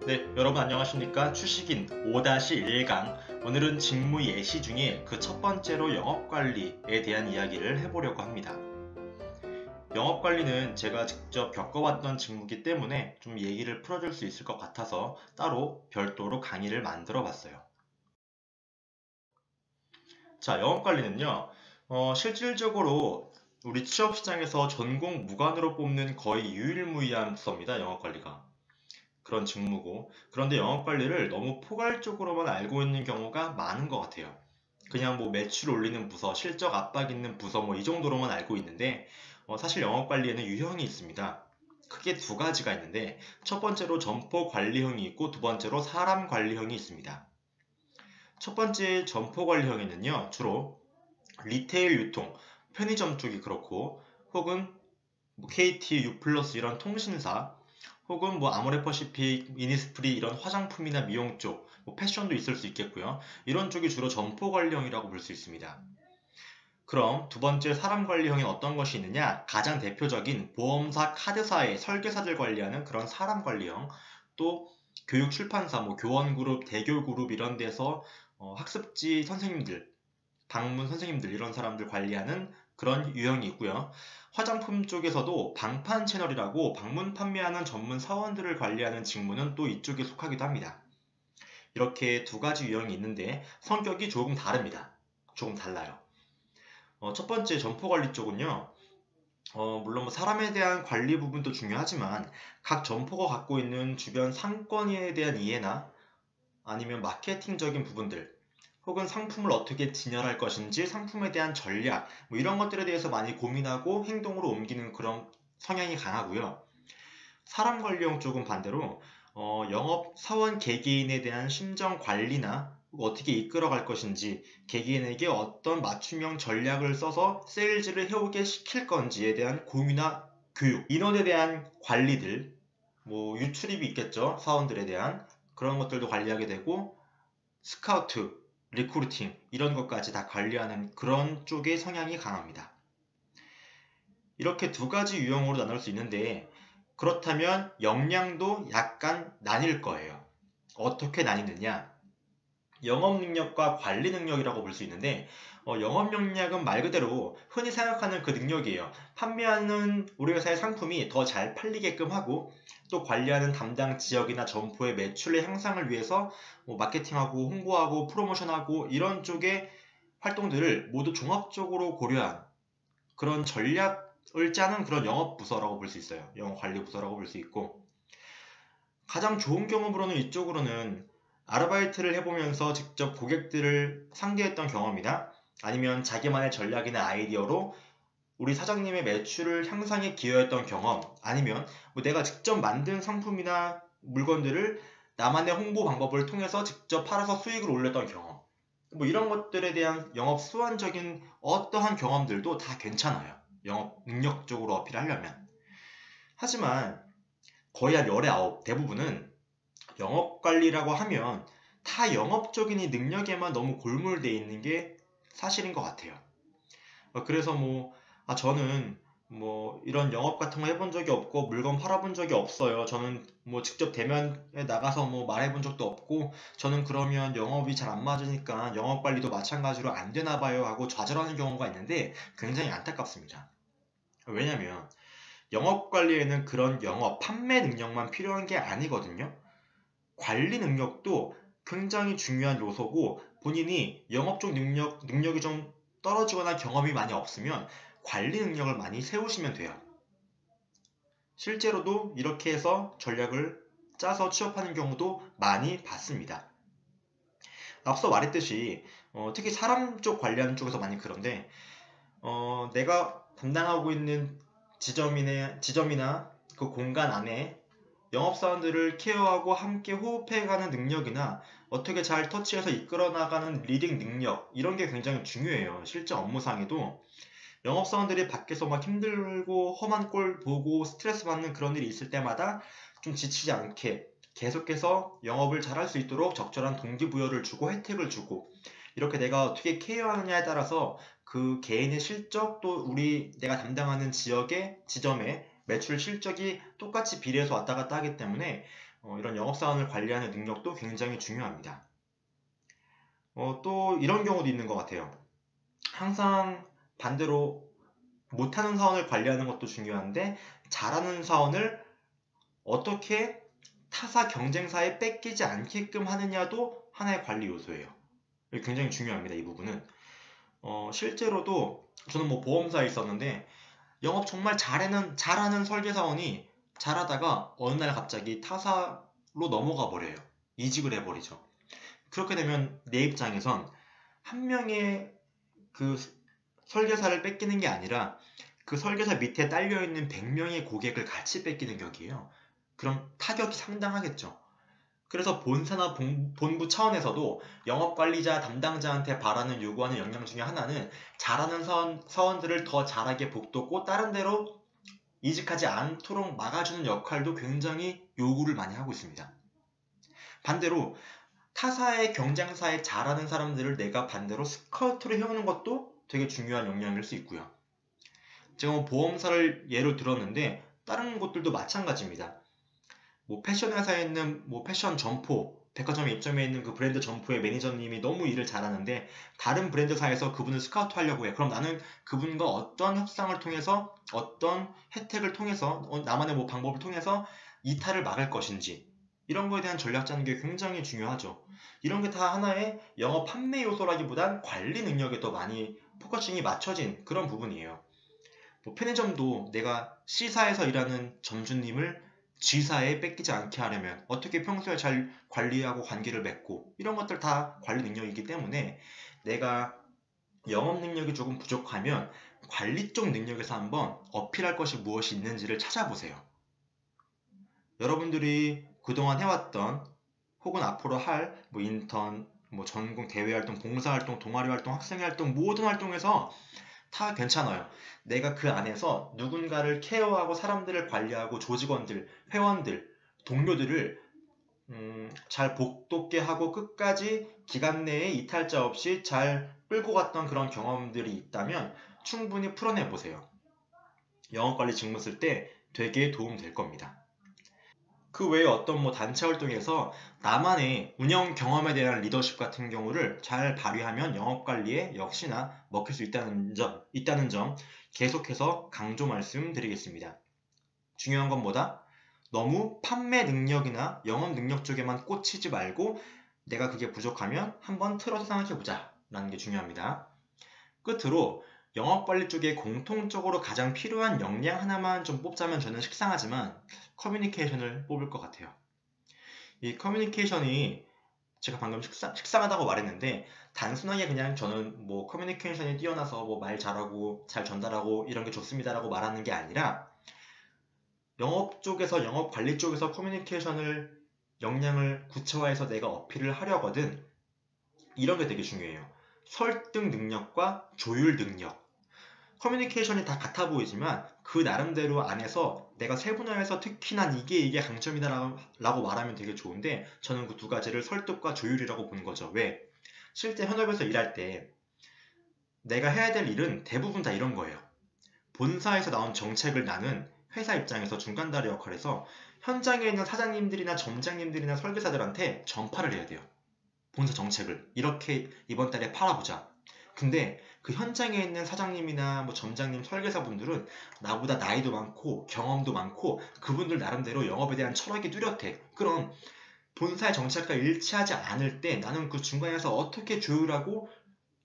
네, 여러분 안녕하십니까? 추식인 5-1강. 오늘은 직무 예시 중에 그 첫 번째로 영업관리에 대한 이야기를 해보려고 합니다. 영업관리는 제가 직접 겪어왔던 직무이기 때문에 좀 얘기를 풀어줄 수 있을 것 같아서 따로 별도로 강의를 만들어 봤어요. 자, 영업관리는요, 실질적으로 우리 취업시장에서 전공 무관으로 뽑는 거의 유일무이한 부서입니다, 영업관리가. 그런 직무고, 그런데 영업관리를 너무 포괄적으로만 알고 있는 경우가 많은 것 같아요. 그냥 뭐 매출 올리는 부서, 실적 압박 있는 부서 뭐 이 정도로만 알고 있는데 사실 영업관리에는 유형이 있습니다. 크게 두 가지가 있는데 첫 번째로 점포 관리형이 있고 두 번째로 사람 관리형이 있습니다. 첫 번째 점포 관리형에는요, 주로 리테일 유통, 편의점 쪽이 그렇고 혹은 뭐 KT, 유플러스 이런 통신사 혹은 뭐 아모레퍼시픽, 이니스프리 이런 화장품이나 미용 쪽, 뭐 패션도 있을 수 있겠고요. 이런 쪽이 주로 점포 관리형이라고 볼 수 있습니다. 그럼 두 번째 사람 관리형에 어떤 것이 있느냐? 가장 대표적인 보험사, 카드사의 설계사들 관리하는 그런 사람 관리형, 또 교육 출판사, 뭐 교원그룹, 대교그룹 이런 데서 학습지 선생님들, 방문 선생님들 이런 사람들 관리하는 그런 유형이 있고요. 화장품 쪽에서도 방판 채널이라고 방문 판매하는 전문 사원들을 관리하는 직무는 또 이쪽에 속하기도 합니다. 이렇게 두 가지 유형이 있는데 성격이 조금 다릅니다. 조금 달라요. 첫 번째 점포 관리 쪽은요. 물론 뭐 사람에 대한 관리 부분도 중요하지만 각 점포가 갖고 있는 주변 상권에 대한 이해나 아니면 마케팅적인 부분들 혹은 상품을 어떻게 진열할 것인지 상품에 대한 전략 뭐 이런 것들에 대해서 많이 고민하고 행동으로 옮기는 그런 성향이 강하고요. 사람 관리형 쪽은 반대로 영업 사원 개개인에 대한 심정 관리나 어떻게 이끌어갈 것인지 개개인에게 어떤 맞춤형 전략을 써서 세일즈를 해오게 시킬 건지에 대한 고민이나 교육, 인원에 대한 관리들, 뭐 유출입이 있겠죠. 사원들에 대한 그런 것들도 관리하게 되고 스카우트, 리크루팅 이런 것까지 다 관리하는 그런 쪽의 성향이 강합니다. 이렇게 두 가지 유형으로 나눌 수 있는데 그렇다면 역량도 약간 나뉠 거예요. 어떻게 나뉘느냐? 영업 능력과 관리 능력이라고 볼 수 있는데 영업 역량은 말 그대로 흔히 생각하는 그 능력이에요. 판매하는 우리 회사의 상품이 더 잘 팔리게끔 하고 또 관리하는 담당 지역이나 점포의 매출의 향상을 위해서 뭐 마케팅하고 홍보하고 프로모션하고 이런 쪽의 활동들을 모두 종합적으로 고려한 그런 전략을 짜는 그런 영업 부서라고 볼 수 있어요. 영업 관리 부서라고 볼 수 있고 가장 좋은 경험으로는 이쪽으로는 아르바이트를 해보면서 직접 고객들을 상대했던 경험이나 아니면 자기만의 전략이나 아이디어로 우리 사장님의 매출을 향상에 기여했던 경험 아니면 뭐 내가 직접 만든 상품이나 물건들을 나만의 홍보 방법을 통해서 직접 팔아서 수익을 올렸던 경험 뭐 이런 것들에 대한 영업 수완적인 어떠한 경험들도 다 괜찮아요. 영업 능력적으로 어필하려면. 하지만 거의 한 열의 아홉 대부분은 영업관리라고 하면 다 영업적인 이 능력에만 너무 골몰되어 있는 게 사실인 것 같아요. 그래서 뭐 저는 뭐 이런 영업 같은 거 해본 적이 없고 물건 팔아본 적이 없어요. 저는 뭐 직접 대면에 나가서 뭐 말해본 적도 없고 저는 그러면 영업이 잘 안 맞으니까 영업 관리도 마찬가지로 안 되나 봐요 하고 좌절하는 경우가 있는데 굉장히 안타깝습니다. 왜냐면 영업 관리에는 그런 영업 판매 능력만 필요한 게 아니거든요. 관리 능력도 굉장히 중요한 요소고 본인이 영업적 능력이 좀 떨어지거나 경험이 많이 없으면 관리 능력을 많이 세우시면 돼요. 실제로도 이렇게 해서 전략을 짜서 취업하는 경우도 많이 봤습니다. 앞서 말했듯이 특히 사람 쪽 관리하는 쪽에서 많이 그런데 내가 담당하고 있는 지점이나 그 공간 안에 영업사원들을 케어하고 함께 호흡해가는 능력이나 어떻게 잘 터치해서 이끌어 나가는 리딩 능력 이런 게 굉장히 중요해요. 실제 업무상에도 영업사원들이 밖에서 막 힘들고 험한 꼴 보고 스트레스 받는 그런 일이 있을 때마다 좀 지치지 않게 계속해서 영업을 잘할 수 있도록 적절한 동기부여를 주고 혜택을 주고 이렇게 내가 어떻게 케어하느냐에 따라서 그 개인의 실적 또 내가 담당하는 지점의 매출 실적이 똑같이 비례해서 왔다 갔다 하기 때문에 이런 영업사원을 관리하는 능력도 굉장히 중요합니다. 또 이런 경우도 있는 것 같아요. 항상 반대로 못하는 사원을 관리하는 것도 중요한데 잘하는 사원을 어떻게 타사 경쟁사에 뺏기지 않게끔 하느냐도 하나의 관리 요소예요. 굉장히 중요합니다. 이 부분은. 실제로도 저는 뭐 보험사에 있었는데 영업 정말 잘하는 설계사원이 잘하다가 어느 날 갑자기 타사로 넘어가 버려요. 이직을 해버리죠. 그렇게 되면 내 입장에선 한 명의 그 설계사를 뺏기는 게 아니라 그 설계사 밑에 딸려있는 100명의 고객을 같이 뺏기는 격이에요. 그럼 타격이 상당하겠죠. 그래서 본사나 본부 차원에서도 영업관리자 담당자한테 바라는 요구하는 역량 중에 하나는 잘하는 사원들을 더 잘하게 북돋고 다른 데로 이직하지 않도록 막아주는 역할도 굉장히 요구를 많이 하고 있습니다. 반대로 타사의 경쟁사에 잘하는 사람들을 내가 반대로 스카우트를 해오는 것도 되게 중요한 역량일 수 있고요. 제가 뭐 보험사를 예로 들었는데 다른 곳들도 마찬가지입니다. 뭐 패션 회사에 있는 뭐 패션 점포, 백화점에 입점해 있는 그 브랜드 점포의 매니저님이 너무 일을 잘하는데 다른 브랜드사에서 그분을 스카우트 하려고 해. 그럼 나는 그분과 어떤 협상을 통해서 어떤 혜택을 통해서 나만의 뭐 방법을 통해서 이탈을 막을 것인지 이런 거에 대한 전략 짜는 게 굉장히 중요하죠. 이런 게 다 하나의 영업 판매 요소라기보단 관리 능력에 더 많이 포커싱이 맞춰진 그런 부분이에요. 뭐 편의점도 내가 C사에서 일하는 점주님을 G사에 뺏기지 않게 하려면 어떻게 평소에 잘 관리하고 관계를 맺고 이런 것들 다 관리 능력이기 때문에 내가 영업 능력이 조금 부족하면 관리 쪽 능력에서 한번 어필할 것이 무엇이 있는지를 찾아보세요. 여러분들이 그동안 해왔던 혹은 앞으로 할 뭐 인턴, 뭐 전공 대외활동, 봉사활동, 동아리활동, 학생활동 모든 활동에서 다 괜찮아요. 내가 그 안에서 누군가를 케어하고 사람들을 관리하고 조직원들, 회원들, 동료들을 잘 복돋게 하고 끝까지 기간 내에 이탈자 없이 잘 끌고 갔던 그런 경험들이 있다면 충분히 풀어내 보세요. 영업관리 직무 쓸 때 되게 도움 될 겁니다. 그 외에 어떤 뭐 단체 활동에서 나만의 운영 경험에 대한 리더십 같은 경우를 잘 발휘하면 영업 관리에 역시나 먹힐 수 있다는 점 계속해서 강조 말씀드리겠습니다. 중요한 건 뭐다? 너무 판매 능력이나 영업 능력 쪽에만 꽂히지 말고 내가 그게 부족하면 한번 틀어서 생각해보자 라는 게 중요합니다. 끝으로 영업관리 쪽에 공통적으로 가장 필요한 역량 하나만 좀 뽑자면 저는 식상하지만 커뮤니케이션을 뽑을 것 같아요. 이 커뮤니케이션이 제가 방금 식상하다고 말했는데 단순하게 그냥 저는 뭐 커뮤니케이션이 뛰어나서 뭐 말 잘하고 잘 전달하고 이런 게 좋습니다라고 말하는 게 아니라 영업 쪽에서 영업 관리 쪽에서 커뮤니케이션을 역량을 구체화해서 내가 어필을 하려거든 이런 게 되게 중요해요. 설득 능력과 조율 능력. 커뮤니케이션이 다 같아 보이지만 그 나름대로 안에서 내가 세분화해서 특히나 이게 강점이다라고 말하면 되게 좋은데 저는 그 두 가지를 설득과 조율이라고 보는 거죠. 왜? 실제 현업에서 일할 때 내가 해야 될 일은 대부분 다 이런 거예요. 본사에서 나온 정책을 나는 회사 입장에서 중간다리 역할에서 현장에 있는 사장님들이나 점장님들이나 설계사들한테 전파를 해야 돼요. 본사 정책을 이렇게 이번 달에 팔아보자. 근데 그 현장에 있는 사장님이나 뭐 점장님, 설계사분들은 나보다 나이도 많고 경험도 많고 그분들 나름대로 영업에 대한 철학이 뚜렷해. 그럼 본사의 정책과 일치하지 않을 때 나는 그 중간에서 어떻게 조율하고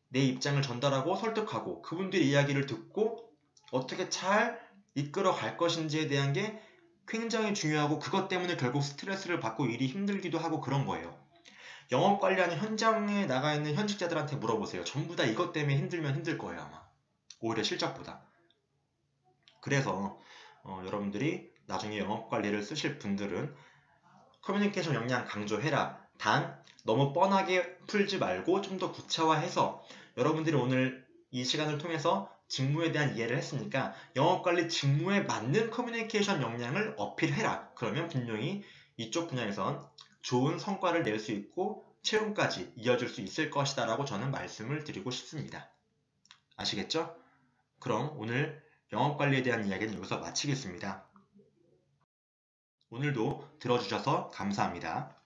내 입장을 전달하고 설득하고 그분들의 이야기를 듣고 어떻게 잘 이끌어 갈 것인지에 대한 게 굉장히 중요하고 그것 때문에 결국 스트레스를 받고 일이 힘들기도 하고 그런 거예요. 영업 관리하는 현장에 나가 있는 현직자들한테 물어보세요. 전부 다 이것 때문에 힘들면 힘들 거예요, 아마. 오히려 실적보다. 그래서 여러분들이 나중에 영업 관리를 쓰실 분들은 커뮤니케이션 역량 강조해라. 단 너무 뻔하게 풀지 말고 좀 더 구체화해서 여러분들이 오늘 이 시간을 통해서 직무에 대한 이해를 했으니까 영업관리 직무에 맞는 커뮤니케이션 역량을 어필해라. 그러면 분명히 이쪽 분야에선 좋은 성과를 낼 수 있고 채용까지 이어질 수 있을 것이다 라고 저는 말씀을 드리고 싶습니다. 아시겠죠? 그럼 오늘 영업관리에 대한 이야기는 여기서 마치겠습니다. 오늘도 들어주셔서 감사합니다.